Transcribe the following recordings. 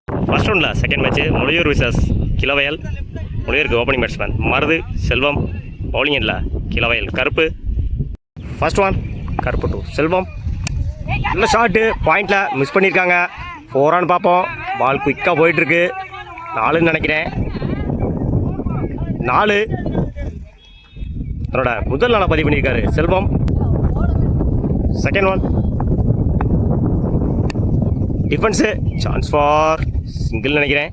First ரவுண்டில் second match Mulaiyur versus Kilavayal. முளையூருக்கு opening batsman Marudhu Selvam. Bowling இல்லை Kilavayal Karuppu. First one Karuppu to Selvam. நல்ல ஷாட்டு பாயிண்டில் மிஸ் பண்ணியிருக்காங்க. 4 பார்ப்போம். பால் குயிக்காக போயிட்டுருக்கு. 4ன்னு நினைக்கிறேன். 4 தன்னோட முதல் நாளை பதிவு பண்ணியிருக்காரு Selvam. Second one defence chance for single நினைக்கிறேன்.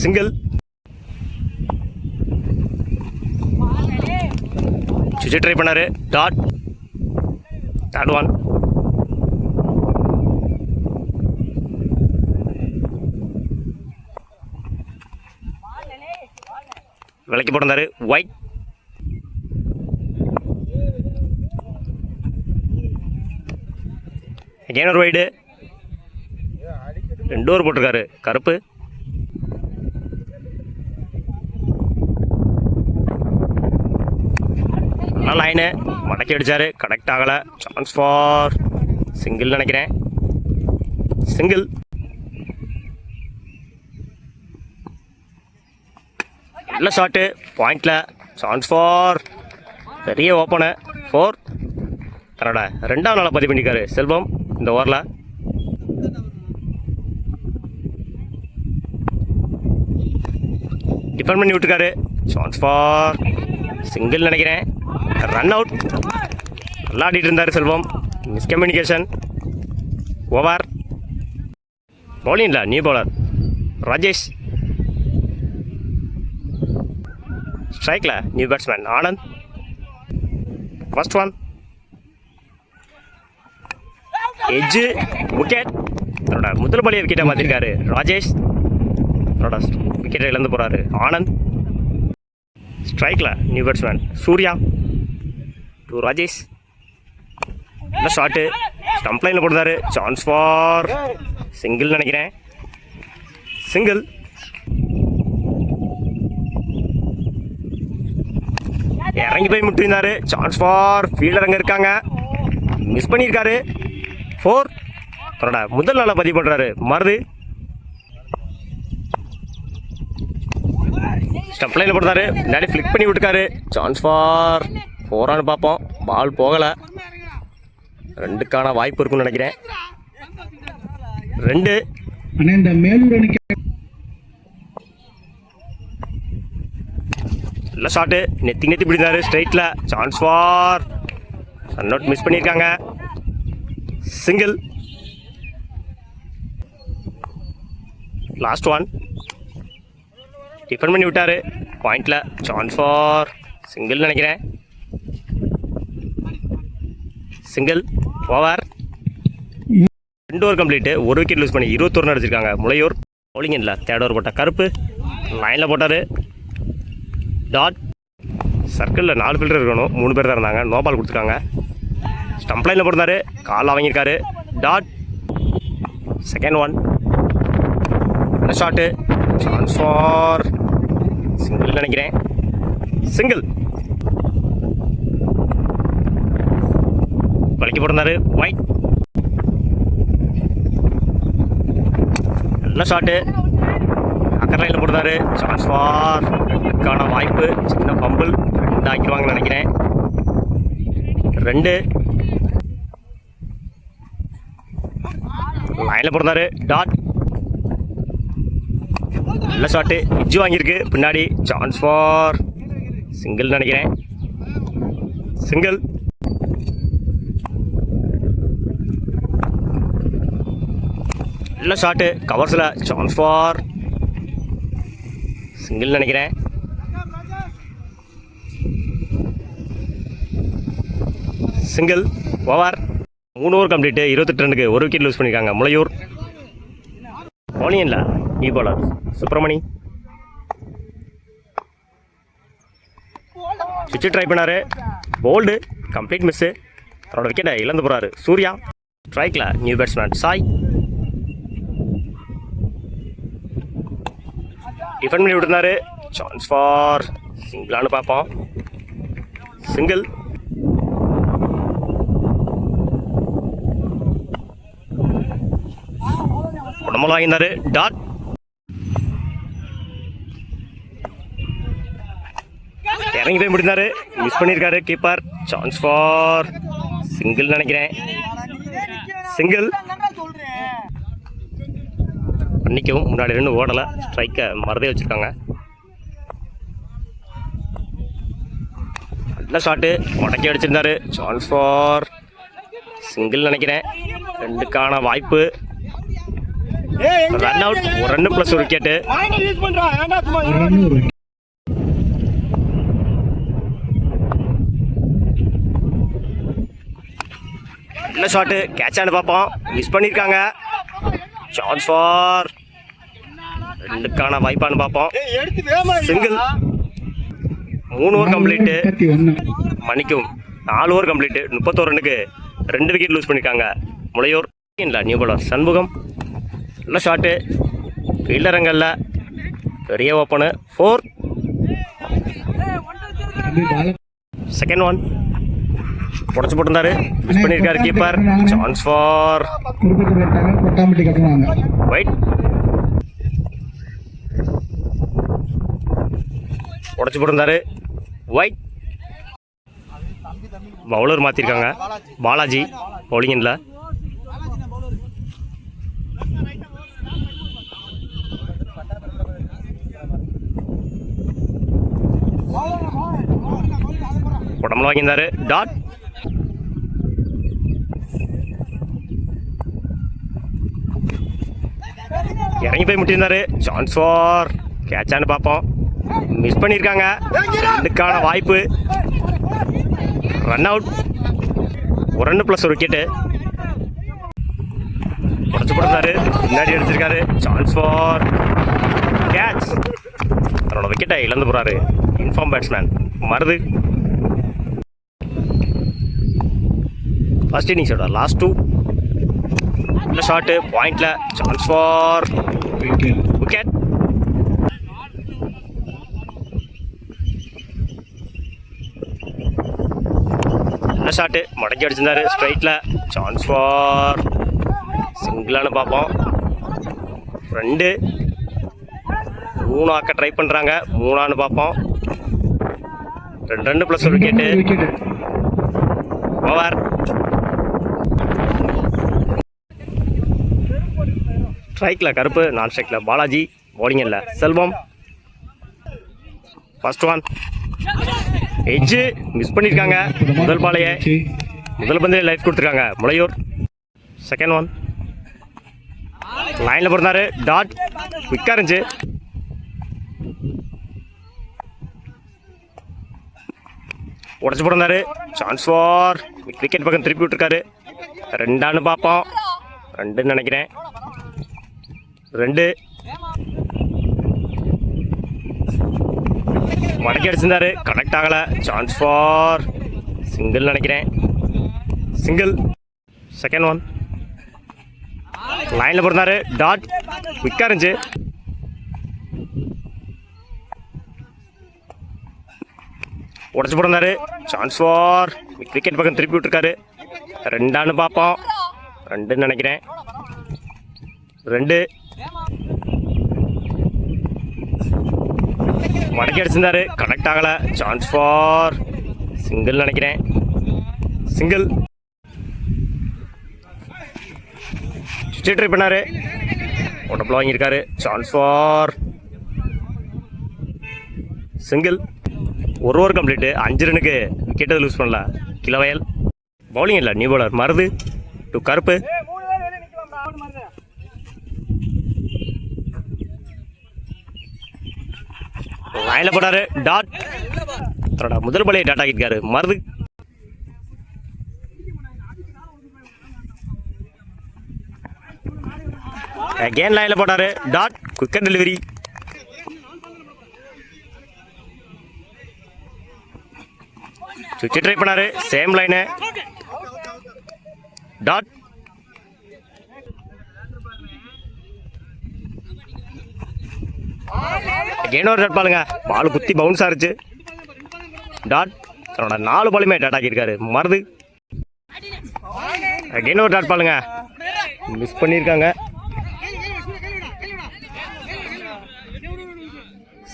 சிங்கிள். சுவிட்ச் ட்ரை பண்ணாரு. டாட். Third one. விலைக்கு போட்டிருந்தாரு. ஒயிட். அகைன் ஒரு வைடு. 2 ஓவர் போட்டிருக்காரு கருப்பு. நல்லா லைனு மடக்கி அடிச்சாரு. கனெக்ட் ஆகலை. சான்ஸ் ஃபார் சிங்கிள் நினைக்கிறேன். சிங்கிள். நல்ல ஷாட்டு பாயிண்டில். சான்ஸ் ஃபார் பெரிய ஓப்பனு 4. தன்னோட 2ஆம் நாளை பதிவு பண்ணியிருக்காரு செல்வம் இந்த ஓவரில். டிஃபெண்ட் பண்ணி விட்டுருக்காரு. சான்ஸ் ஃபார் சிங்கிள் நினைக்கிறேன். Run out. நல்லா ஆடிட்டு இருந்தார் செல்வம். மிஸ்கம்யூனிகேஷன். ஓவர். பவுலிங் இல்லை நியூ பவுலர் ராஜேஷ். ஸ்ட்ரைக்கில் new batsman Anand. First one edge wicket. தன்னோட முதல் பாலியை விக்கெட்டை மாற்றிருக்காரு ராஜேஷ். தன்னோட விக்கெட்டை இழந்து போகிறாரு ஆனந்த். ஸ்ட்ரைக்கில் new batsman Surya to Rajesh. நல்ல ஷாட்டு ஸ்டம்ப் லைனில் போடுறாரு. சான்ஸ் ஃபார் சிங்கிள் நினைக்கிறேன். சிங்கிள். இறங்கி போய் முட்டிருந்தாரு. சான்ஸ் ஃபார் ஃபீல்டர் அங்கே இருக்காங்க. மிஸ் பண்ணியிருக்காரு. 4. தன்னோட முதல் நாளை பதிவு பண்ணுறாரு மருது. ஸ்டம்ப் லைனில் போடுறாரு. முன்னாடி ஃப்ளிக் பண்ணி விட்டுருக்காரு. சான்ஸ் ஃபார் 4 பார்ப்போம். பால் போகலை. 2க்கான வாய்ப்பு இருக்குன்னு நினைக்கிறேன். 2. நல்ல ஷாட்டு நெத்தி பிடிந்தாரு ஸ்ட்ரைட்டில். Chance for run out miss பண்ணியிருக்காங்க. சிங்கிள். லாஸ்ட் ஒன் டிஃபெண்ட் பண்ணி விட்டார் பாயிண்டில். சான்ஸ் ஃபார் சிங்கிள் நினைக்கிறேன். Single. Over. 2 over complete. 1 wicket lose பண்ணி 21 ரன் அடிச்சிருக்காங்க முளையூர். பவுலிங் இல்லை தேர்ட் ஓவர் போட்ட கருப்பு. லைனில் போட்டார். டாட். சர்க்கிளில் 4 ஃபீல்டர் இருக்கணும். 3 பேர் தான் இருந்தாங்க. நோ பால் கொடுத்துருக்காங்க. ஸ்டம்ப் லைனில் போட்டிருந்தாரு. காலில் வாங்கியிருக்காரு. டாட். Second one. நல்ல ஷாட்டு. சான்ஸ் ஃபார் சிங்கிள் நினைக்கிறேன். சிங்கிள். வலிக்கு போட்டிருந்தாரு. ஒயிட். நல்ல ஷாட்டு அக்கர் லைனில் போடுறாரு. சான்ஸ் ஃபார் 2க்கான வாய்ப்பு. சின்ன பம்பிள் 2 ஆக்கிடுவாங்கன்னு நினைக்கிறேன். 2. லைனில் போடுறாரு. டாட். நல்ல ஷாட்டு இஜ்ஜு வாங்கியிருக்கு பின்னாடி. சான்ஸ் ஃபார் சிங்கிள் நினைக்கிறேன். சிங்கிள். நல்ல ஷாட்டு கவர்ஸில். சான்ஸ் ஃபார் சிங்கிள் நினைக்கிறேன். சிங்கிள். ஓவர். 3 over complete. 28 ரனுக்கு 1 விக்கெட் லூஸ் பண்ணியிருக்காங்க முளையூர். பவுலிங் இல்லை நியூ பவுலர் சுப்பிரமணி. சுவிட்ச் ட்ரை பண்ணார். Bowled complete miss. அவரோட விக்கெட்டை இழந்து போகிறாரு சூர்யா. ஸ்ட்ரைக்கில் நியூ பேட்ஸ்மேன் சாய். டிஃபெண்ட் பண்ணி விட்டுருந்தாரு. சான்ஸ் ஃபார் சிங்கிளானு பார்ப்போம். சிங்கிள். உடம்புல வாங்கியிருந்தாரு டாட். இறங்கி போய் முடிந்தாரு, மிஸ் பண்ணியிருக்காரு கீப்பர். சான்ஸ் ஃபார் சிங்கிள் நினைக்கிறேன். சிங்கிள். மன்னிக்கவும், முன்னாடி ரெண்டு ஓடலை, ஸ்ட்ரைக்கை மறந்தே வச்சுருக்காங்க. நல்ல ஷாட்டு, உடக்கி அடிச்சிருந்தாரு. சான்ஸ் ஃபார் சிங்கிள் நினைக்கிறேன். ரெண்டுக்கான வாய்ப்பு. Run out. ஒரு ரன் ப்ளஸ் ஒரு விக்கெட்டு. நல்ல ஷாட்டு, கேட்சான்னு பார்ப்போம், மிஸ் பண்ணியிருக்காங்க. சான்ஸ் ஃபார் ரெண்டுக்கான வாய்ப்பான்னு பார்ப்போம். சிங்கிள். 3 over complete. மன்னிக்கும், 4 ஓவர் கம்ப்ளீட்டு. 31 ரன்னுக்கு 2 விக்கெட் லூஸ் பண்ணியிருக்காங்க முளையூர். இல்லை நியூ பாலர் சண்முகம். நல்ல ஷாட்டு, ஃபீல்டரங்கல்ல பெரிய ஓப்பனு. 4. செகண்ட் ஒன் உடச்சு போட்டிருந்தாரு, மிஸ் பண்ணியிருக்காரு கீப்பர். Chance for white. உடச்சு போட்டிருந்தாரு, வைட். பவுலர் மாற்றிருக்காங்க, பாலாஜி பவுலிங்கில். உடம்புல வாங்கியிருந்தாரு டாட். இறங்கி போய் முட்டியிருந்தாரு. சான்ஸ் ஃபார் கேட்சான்னு பார்ப்போம், மிஸ் பண்ணியிருக்காங்க. ரெண்டுக்கான வாய்ப்பு. Run out. ஒரு ரன் ப்ளஸ் ஒரு விக்கெட்டு. உடச்சு போட்டிருந்தாரு, பின்னாடி எடுத்திருக்காரு. Chance for catch. தன்னோட விக்கெட்டை இழந்து போகிறாரு இன்ஃபார்ம் பேட்ஸ்மேன் மருது. ஃபர்ஸ்ட் இன்னிங்ஸோட லாஸ்ட் 2. நல்ல ஷாட்டு, பாயிண்ட்ல. Chance for wicket. நல்ல ஷாட்டு, மடக்கி அடிச்சிருந்தாரு ஸ்ட்ரைட்ல. சான்ஸ் ஃபார் சிங்கிளானு பார்ப்போம். 2. 3 ஆக்க ட்ரை பண்ணுறாங்க, 3ஆன்னு பார்ப்போம். 2 ரன் ப்ளஸ் ஒரு விக்கெட்டு. ஓவர். ஸ்ட்ரைக்கில் கருப்பு, நான் ஸ்ட்ரைக்கில் பாலாஜி, பவுலிங்கில் செல்வம். ஃபர்ஸ்ட் ஒன் எட்ஜு, மிஸ் பண்ணியிருக்காங்க. முதல் பாலையே முதல் பந்தே லைஃப் கொடுத்துருக்காங்க முளையூர். செகண்ட் ஒன் லைனில் போடுறாரு டாட். குயிக்காக இருந்துச்சு. உடச்சு போடுறாரு. சான்ஸ் ஃபார் விக்கெட் பக்கம் திருப்பி விட்டுருக்காரு. 2ஆன்னு பார்ப்போம். 2 நினைக்கிறேன். 2. மடக்கி அடிச்சிருந்தாரு, கனெக்ட் ஆகலை. சான்ஸ் ஃபார் சிங்கிள் நினைக்கிறேன். சிங்கிள். செகண்ட் ஒன் லைனில் போடுறாரு டாட். குயிக்காக இருந்துச்சு. உடச்சு போடுறாரு. சான்ஸ் ஃபார் விக்கெட் பக்கம் திருப்பி விட்டுருக்காரு. 2ஆன்னு பார்ப்போம். 2 நினைக்கிறேன். 2. மடக்கி அடிச்சிருந்தாரு, கனெக்ட் ஆகலை. சான்ஸ் ஃபார் சிங்கிள் நினைக்கிறேன். சிங்கிள். சுவிட்ச் ட்ரை பண்ணாரு, உடம்புல வாங்கியிருக்காரு. Chance for single. 1 over complete. 5 ரன்னுக்கு விக்கெட்டை லூஸ் பண்ணல கிளவயல். பவுலிங் இல்லை நியூ பாலர் மருது டு கருப்பு. லைனில் போட்டாரு டாட். தன்னோட முதல் பாலையை டாட் ஆகியிருக்காரு மருது. அகேன் லைனில் போட்டாரு டாட். Quicker delivery. சுவிட்ச் ட்ரை பண்ணாரு, சேம் லைனு டாட். அகேன் ஒரு டாட் பாலுங்க. பால் குத்தி பவுன்ஸ் ஆச்சு டாட். தன்னோட 4 பாலுமே டாட் ஆக்கியிருக்காரு மருது. அகேன் ஒரு டாட் பாலுங்க, மிஸ் பண்ணியிருக்காங்க.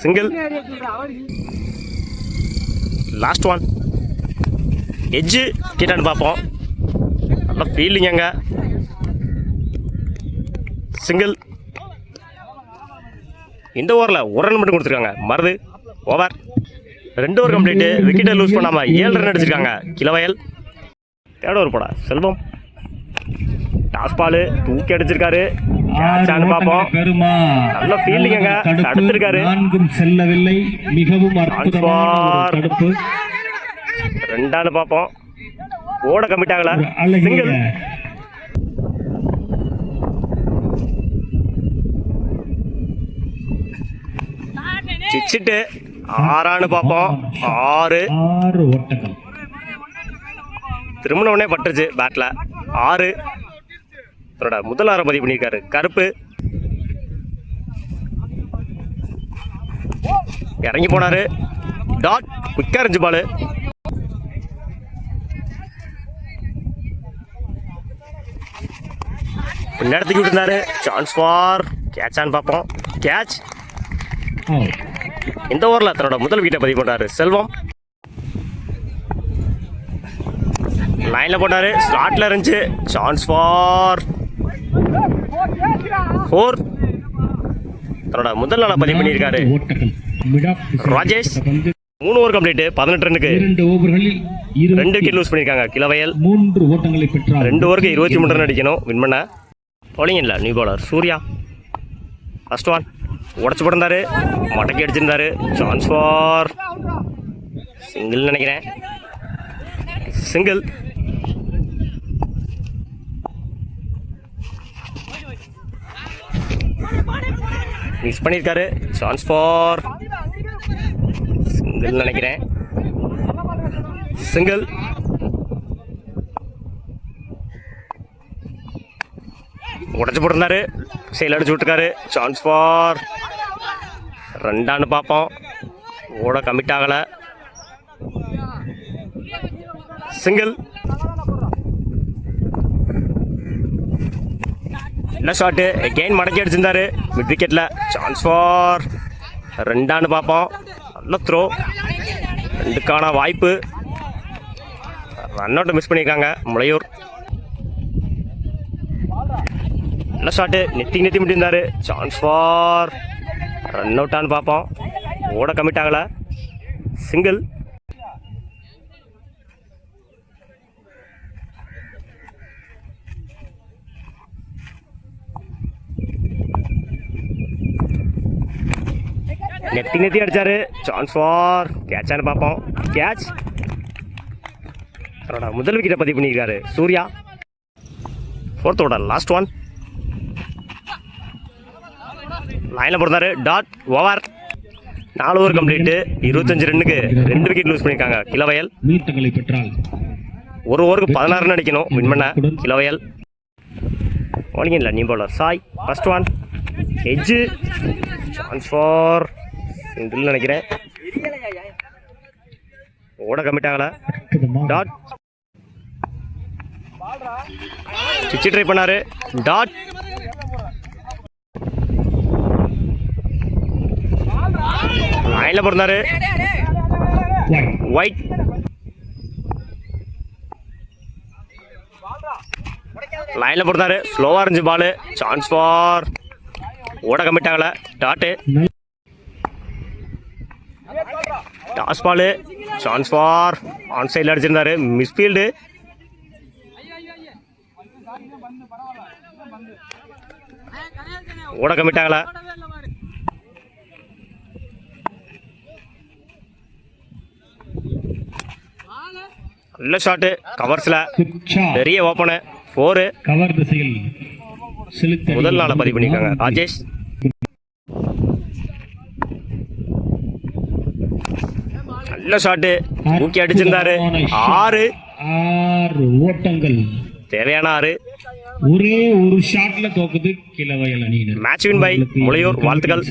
சிங்கிள். லாஸ்ட் ஒன் எட்ஜு கிட்டான்னு பார்ப்போம். நல்லா ஃபீல்டிங் அங்கே. சிங்கிள். இந்த ஓவரில் ஒரு ரன் மட்டும் கொடுத்துருக்காங்க. மருது ஓவர். 2 over complete. விக்கெட்டை லூஸ் பண்ணாமல் 7 ரன் அடிச்சிருக்காங்க கிழவயல். தேர்ட் ஓவர் போட செல்வம். டாஸ் பால் தூக்கி அடிச்சிருக்காரு. கேட்சான்னு பார்ப்போம். நல்ல ஃபீல்டிங் அங்கே தடுத்திருக்காரு. செல்லவில்லை. மிகவும் தடுப்பு. 2 பார்ப்போம். ஓட கமிட் ஆகல. சிங்கிள். சிச்சிட்டு 6 பார்ப்போம். 6 ஓட்டங்கள். திரும்பின உடனே பட்டுருச்சு பேட்டில். 6 முதல் 6 பதிவு பண்ணியிருக்காரு கருப்பு. இறங்கி போனாரு. டாட் குயிக்காக இருந்துச்சு பால். நேரத்துக்கு விட்டுருந்தாரு. சான்ஸ் ஃபார் கேட்சான்னு பார்ப்போம். கேட்ச். இந்த ஓவரில் தன்னோட முதல் விக்கெட்டை பதிவு பண்ணுறாரு செல்வம். லைனில் போட்டார். ஸ்லாட்டில் இருந்துச்சு. Chance for 4. தன்னோட முதல் நாளை பதிவு பண்ணியிருக்காரு ராஜேஷ். 3 over complete. 18 ரன்னுக்கு 2 விக்கெட் லூஸ் பண்ணியிருக்காங்க கிழவயல். 3 ஓட்டங்களை பெற்றார். 2 ஓவருக்கு 23 ரன் அடிக்கணும் வின் பண்ண. பவுலிங் இல்லை new bowler Surya. First one உடச்சு போட்டிருந்தாரு. மடக்கி அடிச்சிருந்தாரு. சான்ஸ் ஃபார் சிங்கிள் நினைக்கிறேன். சிங்கிள். மிஸ் பண்ணியிருக்காரு. சான்ஸ் ஃபார் சிங்கிள் நினைக்கிறேன். சிங்கிள். உடச்சு போட்டிருந்தாரு. சைடில் அடிச்சு விட்டுருக்காரு. சான்ஸ் ஃபார் 2 பார்ப்போம். ஓட கமிட் ஆகலை. சிங்கிள். இல்லை ஷாட்டு எகெயின் மடக்கி அடிச்சிருந்தாரு மிட் விக்கெட்டில். சான்ஸ் ஃபார் 2 பார்ப்போம். நல்ல த்ரோ. 2க்கான வாய்ப்பு. ரன் அவுட்டை மிஸ் பண்ணியிருக்காங்க முளையூர். நல்ல ஷாட்டு நெத்தி முடிந்தாரு. சான்ஸ் ஃபார் ரன் அவுட்டான்னு பார்ப்போம். ஓட கமிட் ஆகலை. சிங்கிள். நெத்தி அடிச்சாரு. சான்ஸ் ஃபார் கேட்சான்னு பார்ப்போம். கேட்ச். முதல் விக்கெட்டை பதிவு பண்ணியிருக்காரு Surya. 4th over last one. லைனில் போடுறாரு. Dot over. 4 over complete. 25 ரன்னுக்கு 2 விக்கெட் லூஸ் பண்ணியிருக்காங்க கிழவயல். ஒரு ஓவருக்கு 16 ரன் அடிக்கணும் வின் பண்ண கிழவயல். பவுலிங் இல்லை new bowler Sai. First one edge. Chance for single நினைக்கிறேன். ஓட கமிட் ஆகலை. டாட். சிச்சி ட்ரை பண்ணாரு. டாட். லைனில் போடுறாரு. ஒயிட். லைனில் போடுறாரு. ஸ்லோவாக இருந்துச்சு பால். சான்ஸ் ஃபார் ஓட கமிட் ஆகலை. Dot. Toss ball. Chance for on சைடில் அடிச்சிருந்தாரு. மிஸ்ஃபீல்டு. ஓட கமிட் ஆகலை. நல்ல ஷாட்டு கவர்ஸில். பெரிய ஓப்பனு 4. கவர் திசையில் முதல் நாளை பதிவு பண்ணியிருக்காங்க ராஜேஷ். நல்ல ஷாட்டு தூக்கி அடிச்சிருந்தாரு. 6 ஓட்டங்கள். தேவையான 6. ஒரே ஒரு ஷாட்ல தோக்குது கிழவயல் அணியினர். Match win by Mulaiyur. வாழ்த்துக்கள்.